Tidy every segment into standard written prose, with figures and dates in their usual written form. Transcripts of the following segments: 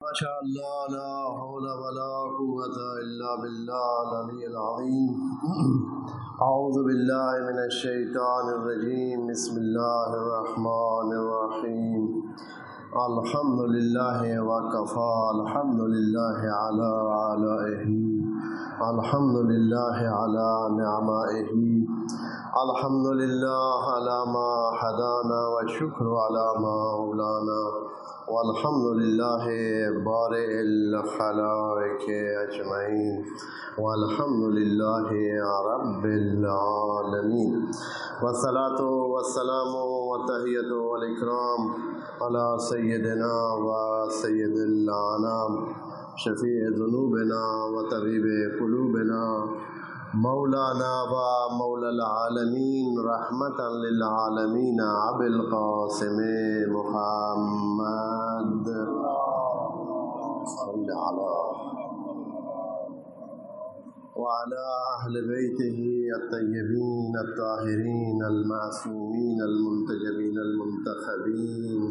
ما شاء الله لا حول ولا قوة إلا بالله العلي العظيم. أعوذ بالله من الشيطان الرجيم. بسم الله الرحمن الرحيم. الحمد لله وكفى. الحمد لله على آلائه. الحمد لله على نعمائه. الحمد لله على ما هدانا والشكر على ما أولانا. والحمد لله بارئ الخلائق أجمعين. والحمد لله رب العالمين. والصلاة والسلام والتحية والإكرام على سيدنا وسيد الأنام شفيع ذنوبنا وطبيب قلوبنا مولانا و مولا العالمین رحمتا للعالمین ابی القاسم محمد صلی علی وعلى أهل بيته الطيبين الطاهرين المعصومين المنتجبين المنتخبين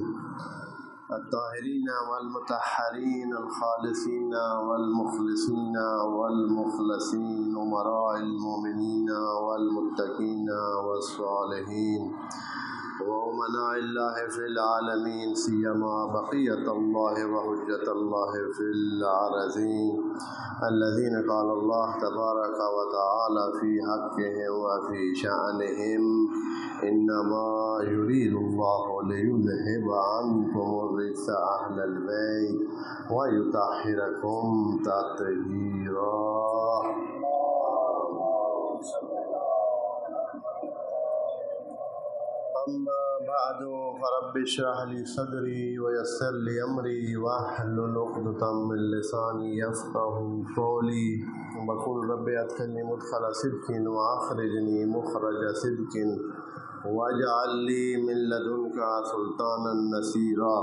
الطاهرين والمطهرين الخالصين والمخلصين والمخلصين أمراء المؤمنين والمتقين والصالحين وأمناء الله في العالمين سيما بقية الله وحجة الله في الأرضين الذين قال الله تبارك وتعالى في حقهم وفي شأنهم إنما يريد الله ليذهب عنكم الرجس أهل البيت ويطهركم تطهيرا. أما بعد فرب اشرح لي صدري ويسر لي أمري واحلل عقدة من لساني يفقهوا قولي وقل رب أدخلني مدخل صدق وأخرجني مخرج صدق واجعل لي من لدنك سلطانا نصيرا.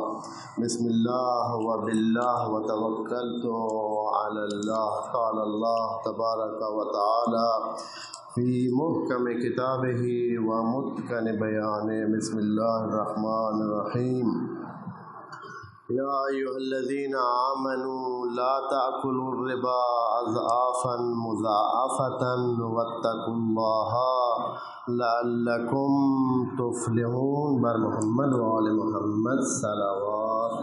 بسم الله وبالله وتوكلت على الله. قال الله تبارك وتعالى في محكم كتابه ومتقن بيانه. بسم الله الرحمن الرحيم. يا أيها الذين آمنوا لا تأكلوا الربا أضعافا مضاعفة واتقوا الله لعلكم تفلحون. بر محمد وآل محمد صلوات.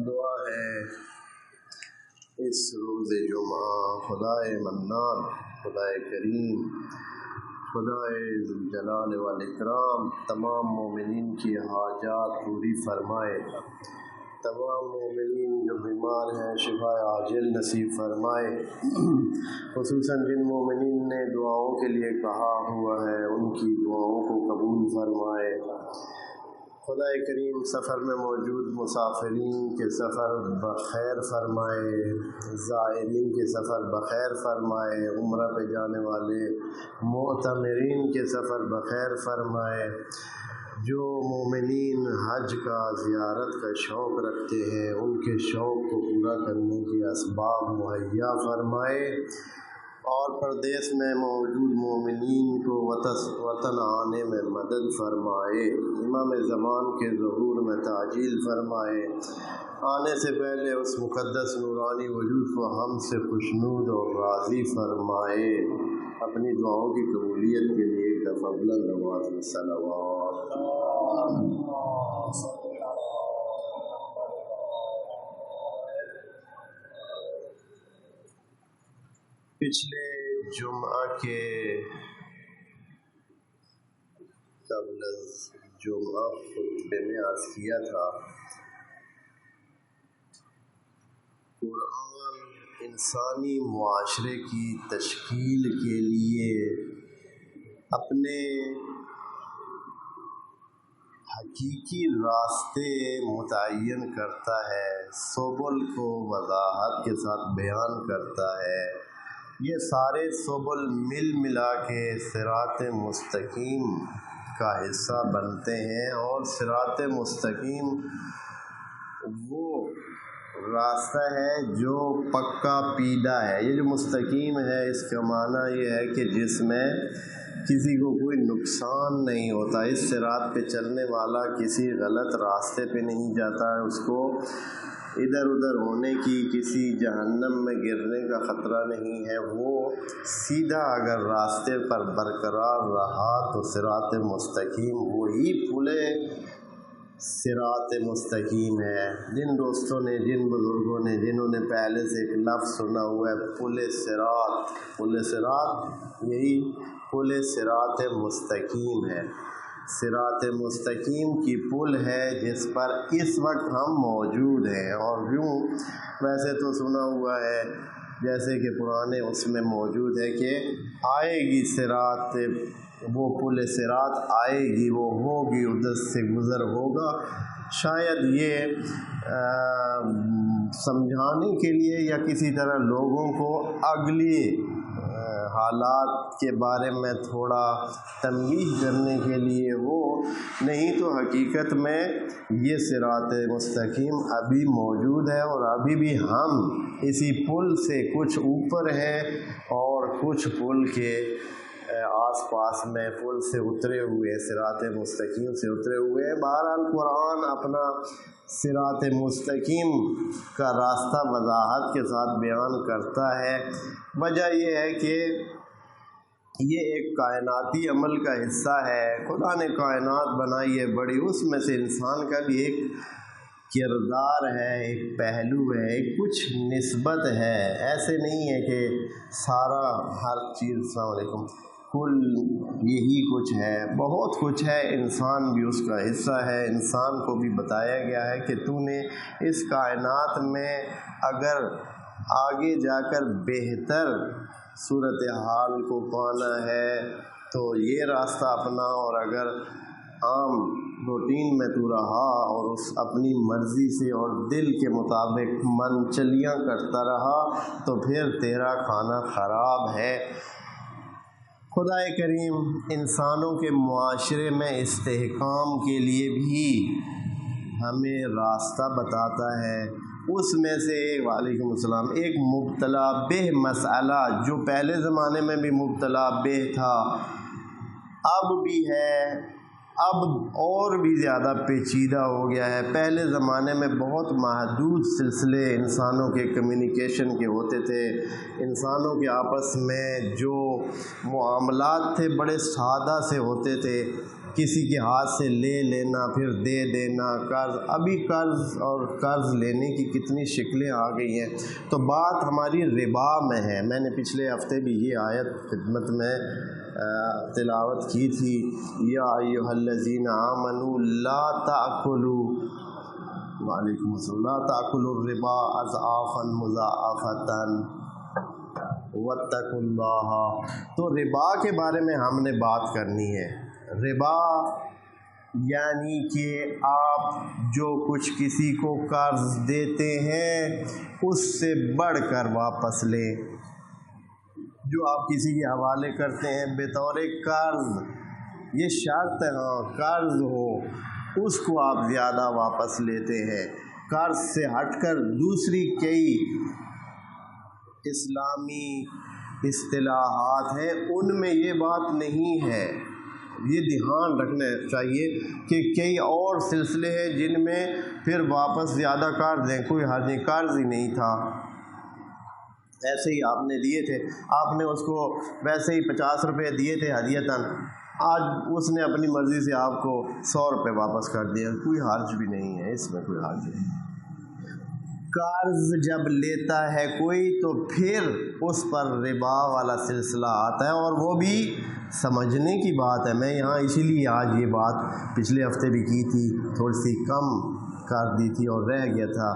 دعا ہے اس روز جمعہ خدائے منان، خدائے کریم، خدائے ذوالجلال والاکرام تمام مومنین کی حاجات پوری فرمائے. تمام مومنین جو بیمار ہیں شفا عاجل نصیب فرمائے. خصوصاً جن مومنین نے دعاؤں کے لیے کہا ہوا ہے ان کی دعاؤں کو قبول فرمائے. خدا کریم سفر میں موجود مسافرین کے سفر بخیر فرمائے، زائرین کے سفر بخیر فرمائے، عمرہ پہ جانے والے معتمرین کے سفر بخیر فرمائے. جو مومنین حج کا زیارت کا شوق رکھتے ہیں ان کے شوق کو پورا کرنے کے اسباب مہیا فرمائے، اور پردیس میں موجود مومنین کو وطن آنے میں مدد فرمائے. امام زمان کے ظہور میں تعجیل فرمائے. آنے سے پہلے اس مقدس نورانی وجود کو ہم سے خوشنود اور راضی فرمائے. اپنی دعاؤں کی قبولیت کے لیے ایک دفعہ بلند آواز میں صلوات. پچھلے جمعہ کے قبل جمعہ خطبے میں عرض کیا تھا قرآن انسانی معاشرے کی تشکیل کے لیے اپنے حقیقی راستے متعین کرتا ہے، سبل کو وضاحت کے ساتھ بیان کرتا ہے. یہ سارے سبل ملا کے صراط مستقیم کا حصہ بنتے ہیں، اور صراط مستقیم وہ راستہ ہے جو پکا پیدا ہے. یہ جو مستقیم ہے اس کا معنی یہ ہے کہ جس میں کسی کو کوئی نقصان نہیں ہوتا، اس صراط پہ چلنے والا کسی غلط راستے پہ نہیں جاتا ہے، اس کو ادھر ادھر ہونے کی، کسی جہنم میں گرنے کا خطرہ نہیں ہے، وہ سیدھا اگر راستے پر برقرار رہا تو صراط مستقیم وہی پل صراط مستقیم ہے۔ جن دوستوں نے، جن بزرگوں نے، جنہوں نے پہلے سے ایک لفظ سنا ہوا ہے پل صراط، پل صراط یہی پل صراط مستقیم ہے، صراط مستقیم کی پل ہے جس پر اس وقت ہم موجود ہیں۔ اور یوں ویسے تو سنا ہوا ہے جیسے کہ پرانے اس میں موجود ہے کہ آئے گی صراط، وہ پل صراط آئے گی، وہ ہوگی، ادھر سے گزر ہوگا۔ شاید یہ سمجھانے کے لیے یا کسی طرح لوگوں کو اگلی حالات کے بارے میں تھوڑا تنبیہ کرنے کے لیے ہو، نہیں تو حقیقت میں یہ صراط مستقیم ابھی موجود ہے، اور ابھی بھی ہم اسی پل سے کچھ اوپر ہیں اور کچھ پل کے آس پاس میں پل سے اترے ہوئے، صراط مستقیم سے اترے ہوئے ہیں۔ بہرحال قرآن اپنا صراط مستقیم کا راستہ وضاحت کے ساتھ بیان کرتا ہے۔ وجہ یہ ہے کہ یہ ایک کائناتی عمل کا حصہ ہے، خدا نے کائنات بنائی ہے بڑی، اس میں سے انسان کا بھی ایک کردار ہے، ایک پہلو ہے، ایک کچھ نسبت ہے، ایسے نہیں ہے کہ سارا ہر چیز، السلام علیکم، کل یہی کچھ ہے، بہت کچھ ہے، انسان بھی اس کا حصہ ہے۔ انسان کو بھی بتایا گیا ہے کہ تو نے اس کائنات میں اگر آگے جا کر بہتر صورتحال کو پانا ہے تو یہ راستہ اپنا، اور اگر عام روٹین میں تو رہا اور اس اپنی مرضی سے اور دل کے مطابق منچلیاں کرتا رہا تو پھر تیرا کھانا خراب ہے۔ خدا کریم انسانوں کے معاشرے میں استحکام کے لیے بھی ہمیں راستہ بتاتا ہے۔ اس میں سے وعلیکم السلام ایک مبتلا بہ مسئلہ جو پہلے زمانے میں بھی مبتلا بہ تھا، اب بھی ہے، اب اور بھی زیادہ پیچیدہ ہو گیا ہے۔ پہلے زمانے میں بہت محدود سلسلے انسانوں کے کمیونیکیشن کے ہوتے تھے، انسانوں کے آپس میں جو معاملات تھے بڑے سادہ سے ہوتے تھے، کسی کے ہاتھ سے لے لینا پھر دے دینا، قرض، ابھی قرض اور قرض لینے کی کتنی شکلیں آ گئی ہیں۔ تو بات ہماری ربا میں ہے۔ میں نے پچھلے ہفتے بھی یہ آیت خدمت میں تلاوت کی تھی، یا ایھا الذین آمنوا لا تأکلوا، وعلیکم السلام، لا تأکلوا الربا اضعافا مضاعفۃ واتقوا اللہ۔ تو ربا کے بارے میں ہم نے بات کرنی ہے۔ ربا یعنی کہ آپ جو کچھ کسی کو قرض دیتے ہیں اس سے بڑھ کر واپس لیں، جو آپ کسی کے حوالے کرتے ہیں بطور قرض، یہ شرط ہے، ہاں قرض ہو، اس کو آپ زیادہ واپس لیتے ہیں۔ قرض سے ہٹ کر دوسری کئی اسلامی اصطلاحات ہیں، ان میں یہ بات نہیں ہے۔ یہ دھیان رکھنا چاہیے کہ کئی اور سلسلے ہیں جن میں پھر واپس زیادہ قرض دیں، کوئی حرج نہیں، قرض ہی نہیں تھا، ایسے ہی آپ نے دیے تھے، آپ نے اس کو ویسے ہی 50 روپے دیے تھے ہدیتاً، آج اس نے اپنی مرضی سے آپ کو 100 روپے واپس کر دیا، کوئی حرج بھی نہیں ہے، اس میں کوئی حرج نہیں۔ قرض جب لیتا ہے کوئی تو پھر اس پر ربا والا سلسلہ آتا ہے، اور وہ بھی سمجھنے کی بات ہے۔ میں یہاں اسی لیے آج یہ بات پچھلے ہفتے بھی کی تھی، تھوڑی سی کم کر دی تھی اور رہ گیا تھا،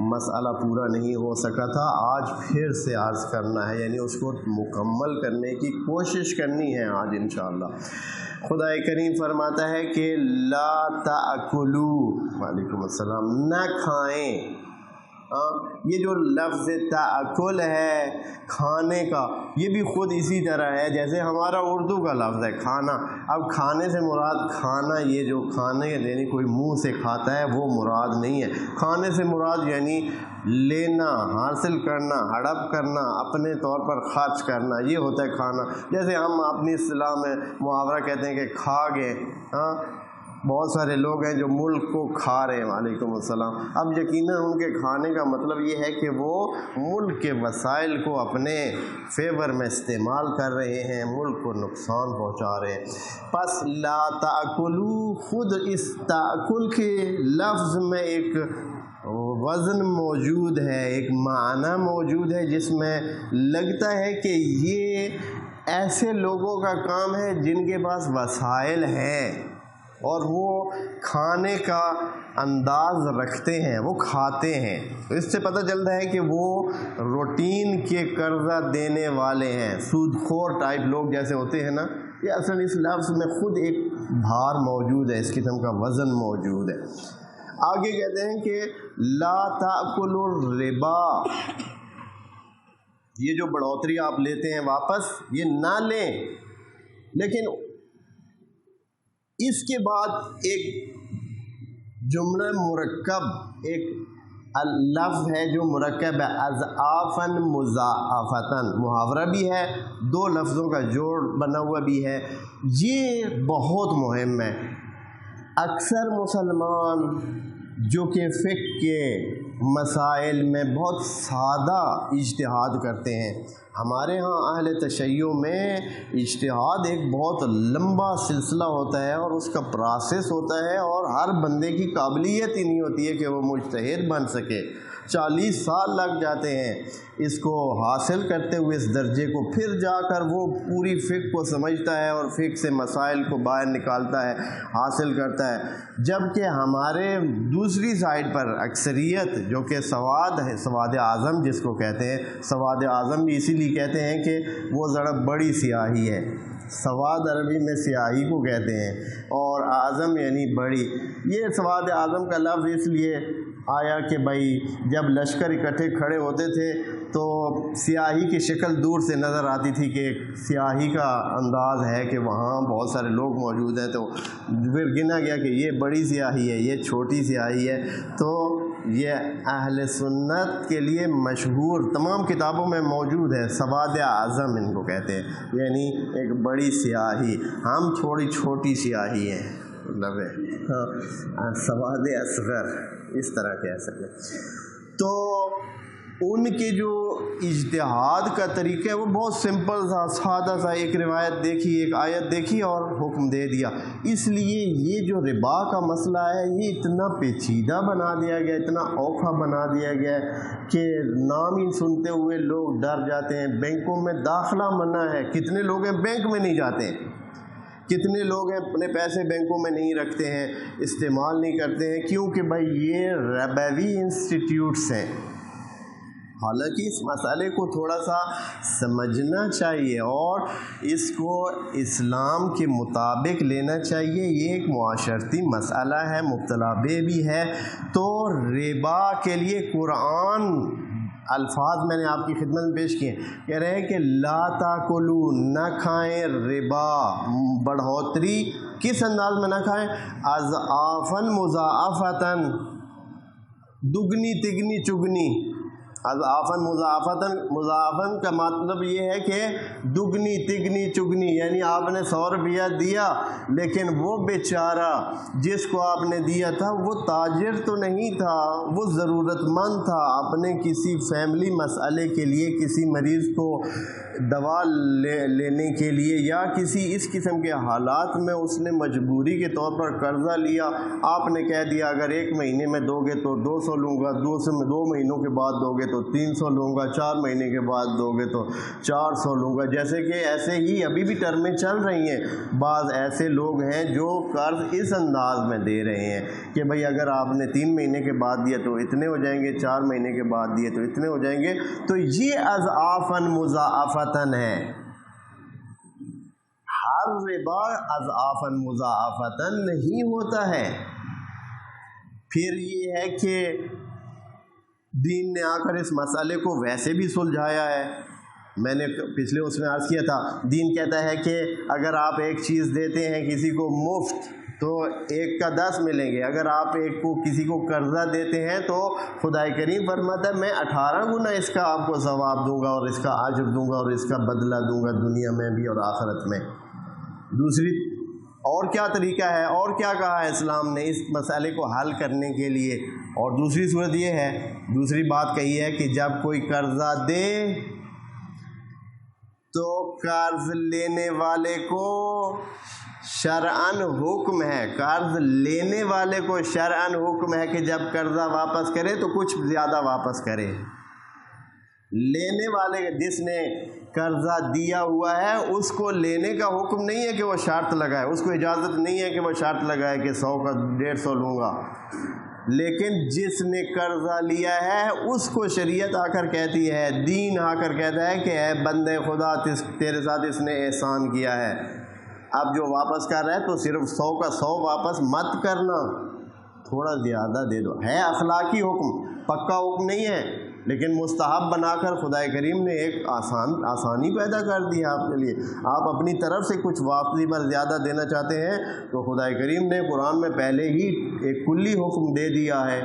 مسئلہ پورا نہیں ہو سکا تھا، آج پھر سے عرض کرنا ہے، یعنی اس کو مکمل کرنے کی کوشش کرنی ہے آج انشاءاللہ۔ خدا کریم فرماتا ہے کہ لا تأکلوا، وعلیکم السلام، نہ کھائیں یہ جو لفظ تأکل ہے کھانے کا، یہ بھی خود اسی طرح ہے جیسے ہمارا اردو کا لفظ ہے کھانا۔ اب کھانے سے مراد کھانا، یہ جو کھانے یعنی کوئی منہ سے کھاتا ہے وہ مراد نہیں ہے۔ کھانے سے مراد یعنی لینا، حاصل کرنا، ہڑپ کرنا، اپنے طور پر خرچ کرنا، یہ ہوتا ہے کھانا۔ جیسے ہم اپنی اصطلاح میں محاورہ کہتے ہیں کہ کھا گئے۔ بہت سارے لوگ ہیں جو ملک کو کھا رہے ہیں، وعلیکم السلام۔ اب یقیناً ان کے کھانے کا مطلب یہ ہے کہ وہ ملک کے وسائل کو اپنے فیور میں استعمال کر رہے ہیں، ملک کو نقصان پہنچا رہے ہیں۔ پس لا تأکلوا، خود اس تأکل کے لفظ میں ایک وزن موجود ہے، ایک معنی موجود ہے جس میں لگتا ہے کہ یہ ایسے لوگوں کا کام ہے جن کے پاس وسائل ہیں اور وہ کھانے کا انداز رکھتے ہیں، وہ کھاتے ہیں۔ اس سے پتہ چلتا ہے کہ وہ روٹین کے قرضہ دینے والے ہیں، سود خور ٹائپ لوگ جیسے ہوتے ہیں نا، یہ اصل اس لفظ میں خود ایک بھار موجود ہے، اس قسم کا وزن موجود ہے۔ آگے کہتے ہیں کہ لا تأکلوا الربا، یہ جو بڑھوتری آپ لیتے ہیں واپس یہ نہ لیں۔ لیکن اس کے بعد ایک جملہ مرکب، ایک لفظ ہے جو مرکب ہے، اضعافا مضاعفتا، محاورہ بھی ہے، دو لفظوں کا جوڑ بنا ہوا بھی ہے۔ یہ بہت مہم ہے۔ اکثر مسلمان جو کہ فقہ کے مسائل میں بہت سادہ اجتہاد کرتے ہیں، ہمارے ہاں اہل تشیع میں اجتہاد ایک بہت لمبا سلسلہ ہوتا ہے اور اس کا پروسیس ہوتا ہے، اور ہر بندے کی قابلیت ہی نہیں ہوتی ہے کہ وہ مجتہد بن سکے۔ 40 سال لگ جاتے ہیں اس کو حاصل کرتے ہوئے اس درجے کو، پھر جا کر وہ پوری فقہ کو سمجھتا ہے اور فقہ سے مسائل کو باہر نکالتا ہے، حاصل کرتا ہے۔ جبکہ ہمارے دوسری سائڈ پر اکثریت جو کہ سواد ہے، سواد اعظم جس کو کہتے ہیں، سواد اعظم بھی اسی لیے کہتے ہیں کہ وہ ذرا بڑی سیاہی ہے۔ سواد عربی میں سیاہی کو کہتے ہیں اور اعظم یعنی بڑی۔ یہ سواد اعظم کا لفظ اس لیے آیا کہ بھائی جب لشکر اکٹھے کھڑے ہوتے تھے تو سیاہی کی شکل دور سے نظر آتی تھی کہ سیاہی کا انداز ہے کہ وہاں بہت سارے لوگ موجود ہیں، تو پھر گنا گیا کہ یہ بڑی سیاہی ہے، یہ چھوٹی سیاہی ہے۔ تو یہ اہل سنت کے لیے مشہور تمام کتابوں میں موجود ہے، سواد اعظم ان کو کہتے ہیں، یعنی ایک بڑی سیاہی۔ ہم تھوڑی چھوٹی سیاہی ہیں، مطلب ہے سواد اصغر، اس طرح کہہ سکتے۔ تو ان کے جو اجتہاد کا طریقہ ہے وہ بہت سمپل تھا، سادہ سا، ایک روایت دیکھی، ایک آیت دیکھی اور حکم دے دیا۔ اس لیے یہ جو ربا کا مسئلہ ہے یہ اتنا پیچیدہ بنا دیا گیا، اتنا اوکھا بنا دیا گیا کہ نام ہی سنتے ہوئے لوگ ڈر جاتے ہیں۔ بینکوں میں داخلہ منع ہے، کتنے لوگ ہیں بینک میں نہیں جاتے ہیں، کتنے لوگ ہیں اپنے پیسے بینکوں میں نہیں رکھتے ہیں، استعمال نہیں کرتے ہیں، کیونکہ بھائی یہ ربوی انسٹیٹیوٹس ہیں۔ حالانکہ اس مسئلے کو تھوڑا سا سمجھنا چاہیے اور اس کو اسلام کے مطابق لینا چاہیے۔ یہ ایک معاشرتی مسئلہ ہے، مبتلا بھی ہے۔ تو ربا کے لیے قرآن الفاظ میں نے آپ کی خدمت میں پیش کیے، کہہ رہے ہیں کہ لا تاکلوا، نہ کھائیں ربا، بڑھوتری، کس انداز میں نہ کھائیں؟ اضعافا مضاعفتا، دگنی تگنی چگنی۔ اضعافا مضاعفا کا مطلب یہ ہے کہ دگنی تگنی چگنی، یعنی آپ نے 100 روپیہ دیا لیکن وہ بیچارہ جس کو آپ نے دیا تھا وہ تاجر تو نہیں تھا، وہ ضرورت مند تھا، اپنے کسی فیملی مسئلے کے لیے، کسی مریض کو دوا لینے کے لیے یا کسی اس قسم کے حالات میں اس نے مجبوری کے طور پر قرضہ لیا۔ آپ نے کہہ دیا اگر 1 مہینے میں دو گے تو 200 لوں گا، 2 مہینوں کے بعد دو گے تو 300 لوں گا، 4 مہینے کے بعد دو گے تو 400 لوں گا۔ جیسے کہ ایسے ہی ابھی بھی ٹرمیں چل رہی ہیں، بعض ایسے لوگ ہیں جو قرض اس انداز میں دے رہے ہیں کہ بھئی اگر آپ نے 3 مہینے کے بعد دیا تو اتنے ہو جائیں گے، 4 مہینے کے بعد دیے تو اتنے ہو جائیں گے۔ تو یہ اضعافا مضاعفتاً ہے، ہر ربا اضعافا مضاعفتاً نہیں ہوتا ہے۔ پھر یہ ہے کہ دین نے آ کر اس مسئلے کو ویسے بھی سلجھایا ہے. میں نے پچھلے اس میں عرض کیا تھا، دین کہتا ہے کہ اگر آپ ایک چیز دیتے ہیں کسی کو مفت تو 1 کا 10 ملیں گے. اگر آپ کسی کو قرضہ دیتے ہیں تو خدا کریم فرماتا ہے میں 18 گنا اس کا آپ کو ثواب دوں گا اور اس کا اجر دوں گا اور اس کا بدلہ دوں گا دنیا میں بھی اور آخرت میں. دوسری اور کیا طریقہ ہے اور کیا کہا ہے اسلام نے اس مسئلے کو حل کرنے کے لیے؟ اور دوسری صورت یہ ہے، دوسری بات کہی ہے کہ جب کوئی قرضہ دے تو قرض لینے والے کو شرعاً حکم ہے، قرض لینے والے کو شرعاً حکم ہے کہ جب قرضہ واپس کرے تو کچھ زیادہ واپس کرے. لینے والے جس نے قرضہ دیا ہوا ہے اس کو لینے کا حکم نہیں ہے کہ وہ شرط لگائے، اس کو اجازت نہیں ہے کہ وہ شرط لگائے کہ 100 کا 150 لوں گا. لیکن جس نے قرضہ لیا ہے اس کو شریعت آ کر کہتی ہے، دین آ کر کہتا ہے کہ اے بندے خدا تیرے ساتھ اس نے احسان کیا ہے، اب جو واپس کر رہا ہے تو صرف 100 کا 100 واپس مت کرنا، تھوڑا زیادہ دے دو. ہے اخلاقی حکم، پکا حکم نہیں ہے، لیکن مستحب بنا کر خدا کریم نے ایک آسانی پیدا کر دی ہے آپ کے لیے. آپ اپنی طرف سے کچھ واپسی پر زیادہ دینا چاہتے ہیں تو خدا کریم نے قرآن میں پہلے ہی ایک کلی حکم دے دیا ہے،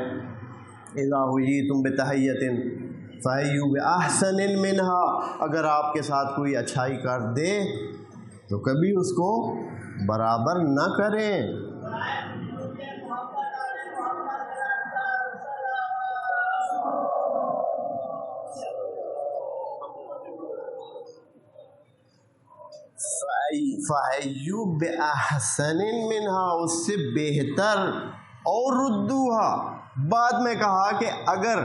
اذا حییتم بتحیۃ فحیوا باحسن منها. اگر آپ کے ساتھ کوئی اچھائی کر دے تو کبھی اس کو برابر نہ کریں. فحیوا باحسن منها، اس سے بہتر، اور ردوہا. بعد میں کہا کہ اگر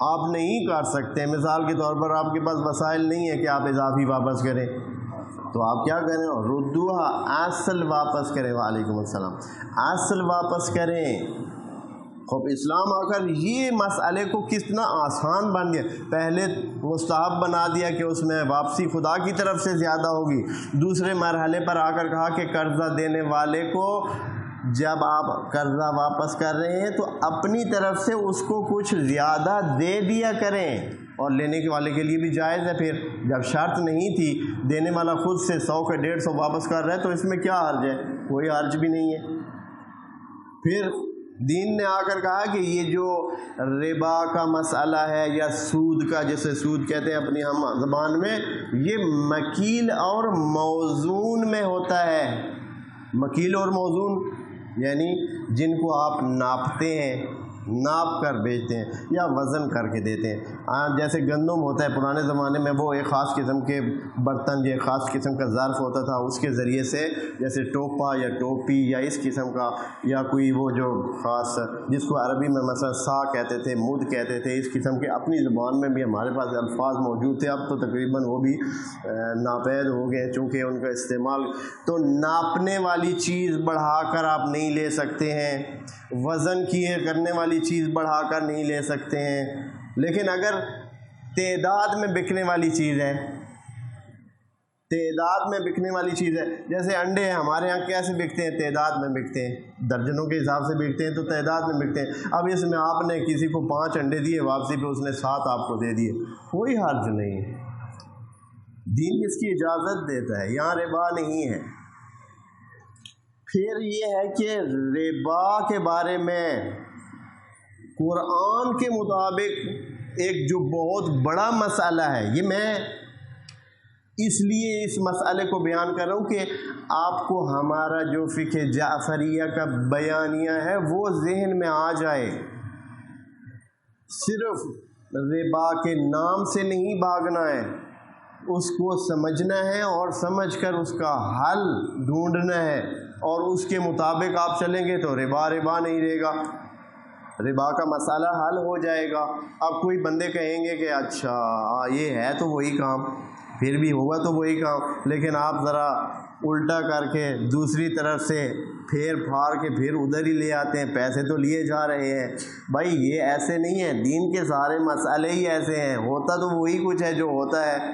آپ نہیں کر سکتے، مثال کے طور پر آپ کے پاس وسائل نہیں ہے کہ آپ اضافی واپس کریں، تو آپ کیا کریں؟ ردوہا، اصل واپس کریں. وعلیکم السلام. اصل واپس کریں. خب اسلام آ کر یہ مسئلے کو کتنا آسان بن گیا. پہلے مستحب بنا دیا کہ اس میں واپسی خدا کی طرف سے زیادہ ہوگی. دوسرے مرحلے پر آ کر کہا کہ قرضہ دینے والے کو جب آپ قرضہ واپس کر رہے ہیں تو اپنی طرف سے اس کو کچھ زیادہ دے دیا کریں، اور لینے کے والے کے لیے بھی جائز ہے. پھر جب شرط نہیں تھی، دینے والا خود سے 100 کا 150 واپس کر رہا ہے تو اس میں کیا حرج ہے؟ کوئی حرج بھی نہیں ہے. پھر دین نے آ کر کہا کہ یہ جو ربا کا مسئلہ ہے یا سود کا، جسے سود کہتے ہیں اپنی ہم زبان میں، یہ مکیل اور موزون میں ہوتا ہے. مکیل اور موزون یعنی جن کو آپ ناپتے ہیں، ناپ کر بیچتے ہیں یا وزن کر کے دیتے ہیں. جیسے گندم ہوتا ہے، پرانے زمانے میں وہ ایک خاص قسم کے برتن، ایک خاص قسم کا ظرف ہوتا تھا، اس کے ذریعے سے جیسے ٹوپا یا ٹوپی یا اس قسم کا، یا کوئی وہ جو خاص جس کو عربی میں مثلا سا کہتے تھے، مد کہتے تھے، اس قسم کے اپنی زبان میں بھی ہمارے پاس الفاظ موجود تھے. اب تو تقریباً وہ بھی ناپید ہو گئے چونکہ ان کا استعمال. تو ناپنے والی چیز بڑھا کر آپ نہیں لے سکتے ہیں، وزن کیے کرنے والی چیز بڑھا کر نہیں لے سکتے ہیں. لیکن اگر تعداد میں بکنے والی چیز ہے، تعداد میں بکنے والی چیز ہے، جیسے انڈے ہیں ہمارے یہاں کیسے بکتے ہیں؟ تعداد میں بکتے ہیں، درجنوں کے حساب سے بکتے ہیں، تو تعداد میں بکتے ہیں. اب اس میں آپ نے کسی کو 5 انڈے دیے، واپسی پہ اس نے 7 آپ کو دے دیے، کوئی حرج نہیں ہے. دین اس کی اجازت دیتا ہے، یہاں ربا نہیں ہے. پھر یہ ہے کہ ربا کے بارے میں قرآن کے مطابق ایک جو بہت بڑا مسئلہ ہے، یہ میں اس لیے اس مسئلے کو بیان کر رہا ہوں کہ آپ کو ہمارا جو فقہ جعفریہ کا بیانیہ ہے وہ ذہن میں آ جائے. صرف ربا کے نام سے نہیں بھاگنا ہے، اس کو سمجھنا ہے اور سمجھ کر اس کا حل ڈھونڈنا ہے، اور اس کے مطابق آپ چلیں گے تو ربا نہیں رہے گا، ربا کا مسئلہ حل ہو جائے گا. اب کوئی بندے کہیں گے کہ اچھا یہ ہے تو وہی کام، پھر بھی ہوا تو وہی کام، لیکن آپ ذرا الٹا کر کے دوسری طرف سے پھیر پھاڑ کے پھر ادھر ہی لے آتے ہیں، پیسے تو لیے جا رہے ہیں. بھائی یہ ایسے نہیں ہے، دین کے سارے مسئلے ہی ایسے ہیں. ہوتا تو وہی کچھ ہے جو ہوتا ہے،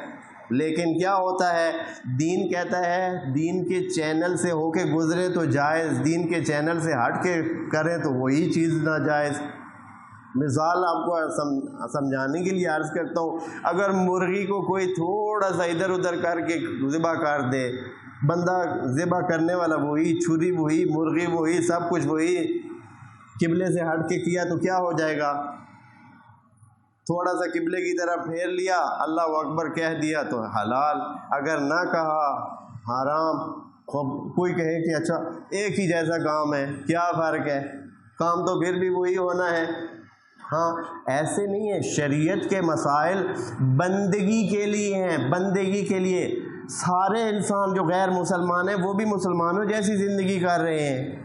لیکن کیا ہوتا ہے؟ دین کہتا ہے دین کے چینل سے ہو کے گزرے تو جائز، دین کے چینل سے ہٹ کے کریں تو وہی چیز ناجائز. مثال آپ کو سمجھانے کے لیے عرض کرتا ہوں، اگر مرغی کو کوئی تھوڑا سا ادھر ادھر کر کے ذبح کر دے، بندہ ذبح کرنے والا وہی، چھری وہی، مرغی وہی، سب کچھ وہی، قبلے سے ہٹ کے کیا تو کیا ہو جائے گا؟ تھوڑا سا قبلے کی طرف پھیر لیا، اللہ اکبر کہہ دیا تو حلال، اگر نہ کہا حرام۔ کوئی کہے کہ اچھا ایک ہی جیسا کام ہے، کیا فرق ہے؟ کام تو پھر بھی وہی ہونا ہے۔ ہاں، ایسے نہیں ہے، شریعت کے مسائل بندگی کے لیے ہیں، بندگی کے لیے۔ سارے انسان جو غیر مسلمان ہیں وہ بھی مسلمانوں جیسی زندگی کر رہے ہیں،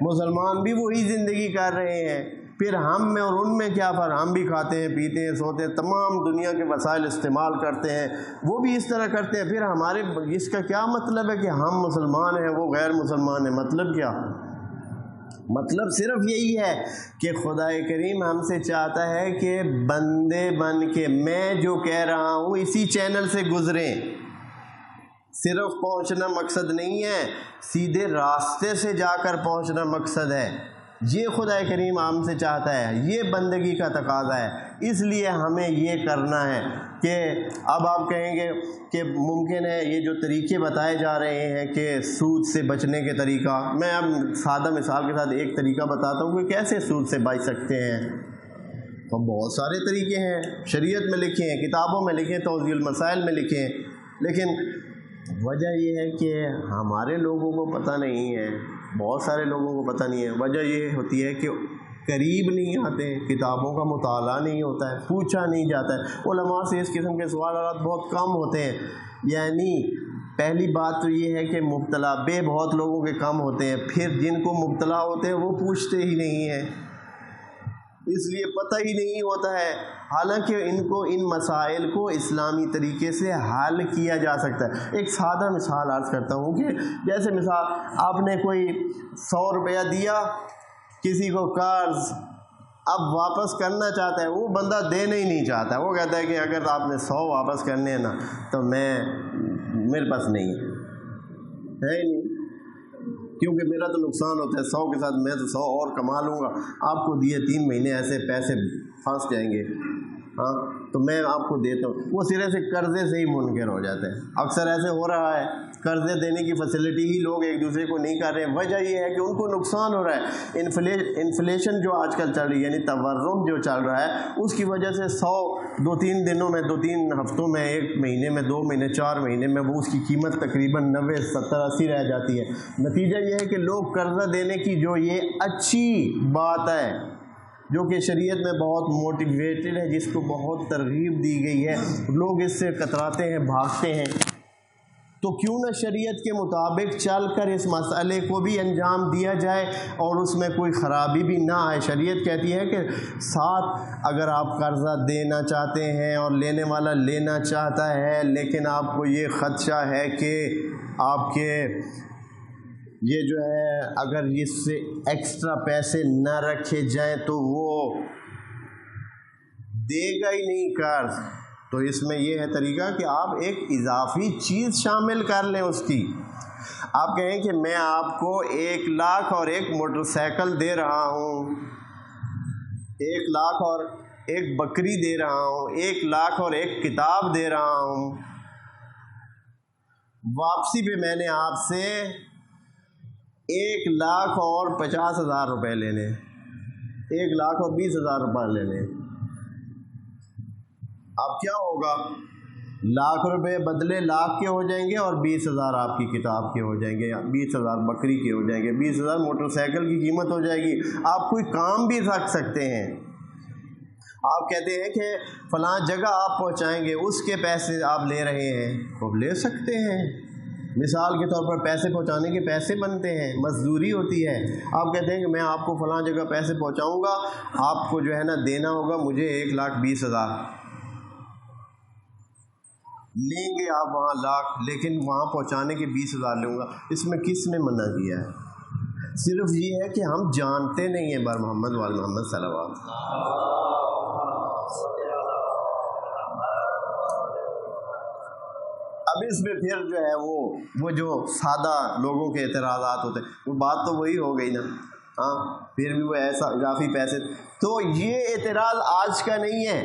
مسلمان بھی وہی زندگی کر رہے ہیں، پھر ہم میں اور ان میں کیا فرق؟ ہم بھی کھاتے ہیں، پیتے ہیں، سوتے ہیں، تمام دنیا کے وسائل استعمال کرتے ہیں، وہ بھی اس طرح کرتے ہیں، پھر ہمارے اس کا کیا مطلب ہے کہ ہم مسلمان ہیں وہ غیر مسلمان ہیں؟ مطلب کیا؟ مطلب صرف یہی ہے کہ خدا کریم ہم سے چاہتا ہے کہ بندے بن کے میں جو کہہ رہا ہوں اسی چینل سے گزریں۔ صرف پہنچنا مقصد نہیں ہے، سیدھے راستے سے جا کر پہنچنا مقصد ہے۔ یہ خدا کریم ہم سے چاہتا ہے، یہ بندگی کا تقاضا ہے، اس لیے ہمیں یہ کرنا ہے کہ اب آپ کہیں گے کہ ممکن ہے یہ جو طریقے بتائے جا رہے ہیں کہ سود سے بچنے کے طریقہ، میں اب سادہ مثال کے ساتھ ایک طریقہ بتاتا ہوں کہ کیسے سود سے بچ سکتے ہیں۔ تو بہت سارے طریقے ہیں، شریعت میں لکھے ہیں، کتابوں میں لکھے ہیں، توضیح المسائل میں لکھے ہیں، لیکن وجہ یہ ہے کہ ہمارے لوگوں کو پتہ نہیں ہے، بہت سارے لوگوں کو پتہ نہیں ہے۔ وجہ یہ ہوتی ہے کہ قریب نہیں آتے، کتابوں کا مطالعہ نہیں ہوتا ہے، پوچھا نہیں جاتا ہے، علماء سے اس قسم کے سوالات بہت کم ہوتے ہیں۔ یعنی پہلی بات تو یہ ہے کہ مبتلا بے بہت لوگوں کے کم ہوتے ہیں، پھر جن کو مبتلا ہوتے ہیں وہ پوچھتے ہی نہیں ہیں، اس لیے پتہ ہی نہیں ہوتا ہے۔ حالانکہ ان مسائل کو اسلامی طریقے سے حل کیا جا سکتا ہے۔ ایک سادہ مثال عرض کرتا ہوں کہ جیسے مثال آپ نے کوئی 100 روپیہ دیا کسی کو قرض، اب واپس کرنا چاہتا ہے، وہ بندہ دینا ہی نہیں چاہتا، وہ کہتا ہے کہ اگر آپ نے 100 واپس کرنے ہیں نا تو میرے پاس نہیں ہے ہی نہیں، کیونکہ میرا تو نقصان ہوتا ہے 100 کے ساتھ، میں تو 100 اور کما لوں گا، آپ کو دیے 3 مہینے ایسے پیسے پھنس جائیں گے، ہاں تو میں آپ کو دیتا ہوں۔ وہ سرے سے قرضے سے ہی منکر ہو جاتا ہے۔ اکثر ایسے ہو رہا ہے، قرضے دینے کی فیسلٹی ہی لوگ ایک دوسرے کو نہیں کر رہے ہیں، وجہ یہ ہے کہ ان کو نقصان ہو رہا ہے۔ انفلیشن جو آج کل چل رہی ہے، یعنی تورم جو چل رہا ہے، اس کی وجہ سے 100 2-3 دنوں میں، 2-3 ہفتوں میں، 1 مہینے میں، 2 مہینے، 4 مہینے میں وہ اس کی قیمت تقریباً 90 70 80 رہ جاتی ہے۔ نتیجہ یہ ہے کہ لوگ قرضہ دینے کی جو یہ اچھی بات ہے جو کہ شریعت میں بہت موٹیویٹڈ ہے، جس کو بہت ترغیب دی گئی ہے، لوگ اس سے کتراتے ہیں، بھاگتے ہیں، تو کیوں نہ شریعت کے مطابق چل کر اس مسئلے کو بھی انجام دیا جائے اور اس میں کوئی خرابی بھی نہ آئے۔ شریعت کہتی ہے کہ ساتھ اگر آپ قرضہ دینا چاہتے ہیں اور لینے والا لینا چاہتا ہے، لیکن آپ کو یہ خدشہ ہے کہ آپ کے یہ جو ہے اگر اس سے ایکسٹرا پیسے نہ رکھے جائیں تو وہ دے گا ہی نہیں قرض، تو اس میں یہ ہے طریقہ کہ آپ ایک اضافی چیز شامل کر لیں اس کی۔ آپ کہیں کہ میں آپ کو 1 لاکھ اور 1 موٹر سائیکل دے رہا ہوں، 1 لاکھ اور 1 بکری دے رہا ہوں، 1 لاکھ اور 1 کتاب دے رہا ہوں، واپسی پہ میں نے آپ سے 1 لاکھ اور 50,000 روپے لینے، 1 لاکھ اور 20,000 روپے لینے۔ اب کیا ہوگا؟ 1,00,000 روپے بدلے لاکھ کے ہو جائیں گے اور 20,000 آپ کی کتاب کے ہو جائیں گے، 20,000 بکری کے ہو جائیں گے، 20,000 موٹر سائیکل کی قیمت ہو جائے گی۔ آپ کوئی کام بھی رکھ سکتے ہیں، آپ کہتے ہیں کہ فلاں جگہ آپ پہنچائیں گے، اس کے پیسے آپ لے رہے ہیں، تو لے سکتے ہیں۔ مثال کے طور پر پیسے پہنچانے کے پیسے بنتے ہیں، مزدوری ہوتی ہے، آپ کہتے ہیں کہ میں آپ کو فلاں جگہ پیسے پہنچاؤں گا، آپ کو جو ہے نا دینا ہوگا مجھے 1,20,000 لیں گے آپ وہاں لاکھ، لیکن وہاں پہنچانے کے 20,000 لوں گا۔ اس میں کس نے منع کیا ہے؟ صرف یہ ہے کہ ہم جانتے نہیں ہیں بر محمد وال محمد صلی اللہ علیہ وسلم۔ اب اس میں پھر جو ہے وہ جو سادہ لوگوں کے اعتراضات ہوتے ہیں، وہ بات تو وہی ہو گئی نا ہاں پھر بھی وہ ایسا اضافی پیسے. تو یہ اعتراض آج کا نہیں ہے،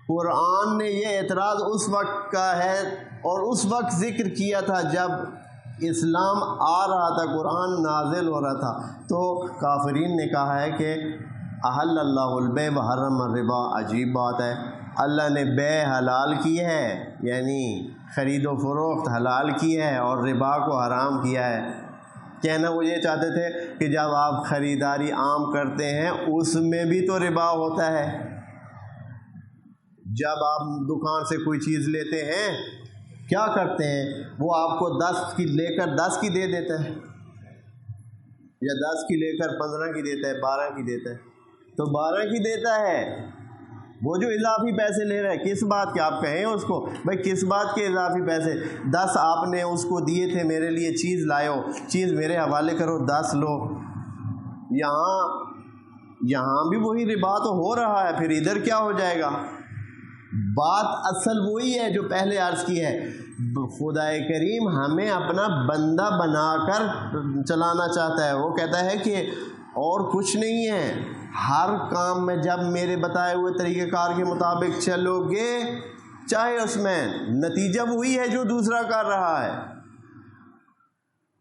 قرآن نے یہ اعتراض اس وقت کا ہے اور اس وقت ذکر کیا تھا جب اسلام آ رہا تھا، قرآن نازل ہو رہا تھا. تو کافرین نے کہا ہے کہ احل اللہ البیع وحرم الربا. عجیب بات ہے، اللہ نے بیع حلال کی ہے، یعنی خرید و فروخت حلال کی ہے، اور ربا کو حرام کیا ہے. کہنا وہ یہ چاہتے تھے کہ جب آپ خریداری عام کرتے ہیں اس میں بھی تو ربا ہوتا ہے. جب آپ دکان سے کوئی چیز لیتے ہیں کیا کرتے ہیں، وہ آپ کو 10 کی لے کر 10 کی دے دیتا ہے، یا 10 کی لے کر 15 کی دیتا ہے، 12 کی دیتا ہے. تو 12 کی دیتا ہے، وہ جو اضافی پیسے لے رہا ہے کس بات کے، آپ کہیں اس کو بھائی کس بات کے اضافی پیسے، 10 آپ نے اس کو دیے تھے میرے لیے، چیز لائے ہو، چیز میرے حوالے کرو، 10 لو. یہاں بھی وہی ربا تو ہو رہا ہے، پھر ادھر کیا ہو جائے گا. بات اصل وہی ہے جو پہلے عرض کی ہے، خدا کریم ہمیں اپنا بندہ بنا کر چلانا چاہتا ہے. وہ کہتا ہے کہ اور کچھ نہیں ہے، ہر کام میں جب میرے بتائے ہوئے طریقہ کار کے مطابق چلو گے، چاہے اس میں نتیجہ وہی ہے جو دوسرا کر رہا ہے،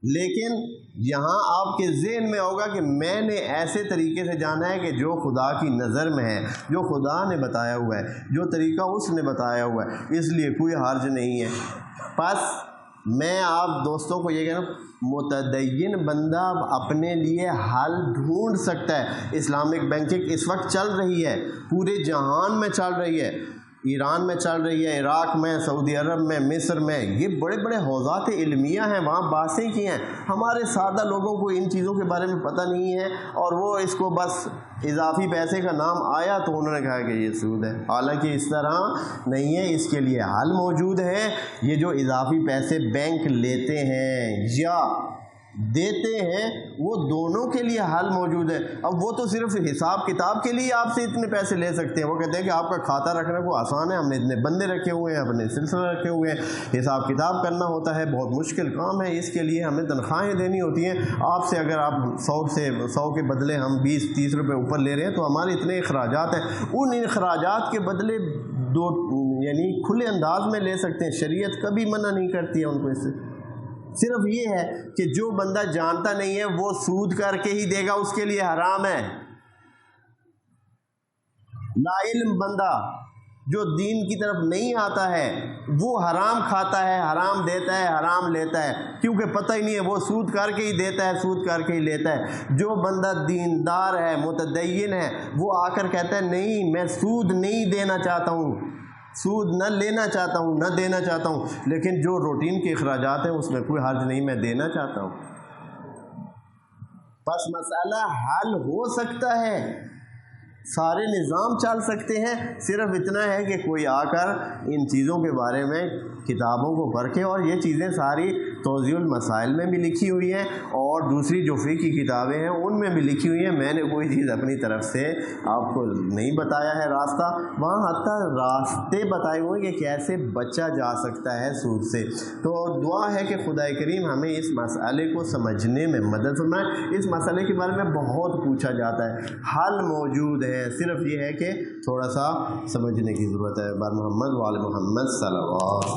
لیکن یہاں آپ کے ذہن میں ہوگا کہ میں نے ایسے طریقے سے جانا ہے کہ جو خدا کی نظر میں ہے، جو خدا نے بتایا ہوا ہے، جو طریقہ اس نے بتایا ہوا ہے، اس لیے کوئی حرج نہیں ہے. بس میں آپ دوستوں کو یہ کہنا، متدین بندہ اپنے لیے حل ڈھونڈ سکتا ہے. اسلامک بینکنگ اس وقت چل رہی ہے، پورے جہان میں چل رہی ہے، ایران میں چل رہی ہے، عراق میں، سعودی عرب میں، مصر میں. یہ بڑے بڑے حوزات علمیہ ہیں، وہاں باتیں کی ہیں. ہمارے سادہ لوگوں کو ان چیزوں کے بارے میں پتہ نہیں ہے، اور وہ اس کو بس اضافی پیسے کا نام آیا تو انہوں نے کہا کہ یہ سود ہے. حالانکہ اس طرح نہیں ہے، اس کے لیے حل موجود ہے. یہ جو اضافی پیسے بینک لیتے ہیں یا دیتے ہیں، وہ دونوں کے لیے حل موجود ہے. اب وہ تو صرف حساب کتاب کے لیے آپ سے اتنے پیسے لے سکتے ہیں. وہ کہتے ہیں کہ آپ کا کھاتا رکھنا کو آسان ہے، ہم نے اتنے بندے رکھے ہوئے ہیں، اپنے سلسلے رکھے ہوئے ہیں، حساب کتاب کرنا ہوتا ہے، بہت مشکل کام ہے، اس کے لیے ہمیں تنخواہیں دینی ہوتی ہیں. آپ سے اگر آپ 100 کے بدلے ہم 20-30 روپے اوپر لے رہے ہیں تو ہمارے اتنے اخراجات ہیں. ان اخراجات کے بدلے یعنی کھلے انداز میں لے سکتے ہیں. شریعت کبھی منع نہیں کرتی ہے ان کو. اس سے صرف یہ ہے کہ جو بندہ جانتا نہیں ہے وہ سود کر کے ہی دے گا، اس کے لیے حرام ہے. لا علم بندہ جو دین کی طرف نہیں آتا ہے وہ حرام کھاتا ہے، حرام دیتا ہے، حرام لیتا ہے، کیونکہ پتہ ہی نہیں ہے. وہ سود کر کے ہی دیتا ہے، سود کر کے ہی لیتا ہے. جو بندہ دیندار ہے، متدین ہے، وہ آ کر کہتا ہے نہیں میں سود نہیں دینا چاہتا ہوں، سود نہ لینا چاہتا ہوں، نہ دینا چاہتا ہوں، لیکن جو روٹین کے اخراجات ہیں اس میں کوئی حرج نہیں، میں دینا چاہتا ہوں. بس مسئلہ حل ہو سکتا ہے، سارے نظام چل سکتے ہیں. صرف اتنا ہے کہ کوئی آ کر ان چیزوں کے بارے میں کتابوں کو پرکھے. اور یہ چیزیں ساری توضیح المسائل میں بھی لکھی ہوئی ہیں، اور دوسری جو فقہ کی کتابیں ہیں ان میں بھی لکھی ہوئی ہیں. میں نے کوئی چیز اپنی طرف سے آپ کو نہیں بتایا ہے راستہ. وہاں حتیٰ راستے بتائے ہوئے کہ کیسے بچا جا سکتا ہے سود سے. تو دعا ہے کہ خدا کریم ہمیں اس مسئلے کو سمجھنے میں مدد فرمائے. اس مسئلے کے بارے میں بہت پوچھا جاتا ہے، حل موجود ہے، صرف یہ ہے کہ تھوڑا سا سمجھنے کی ضرورت ہے. بار محمد وآل محمد صلی اللہ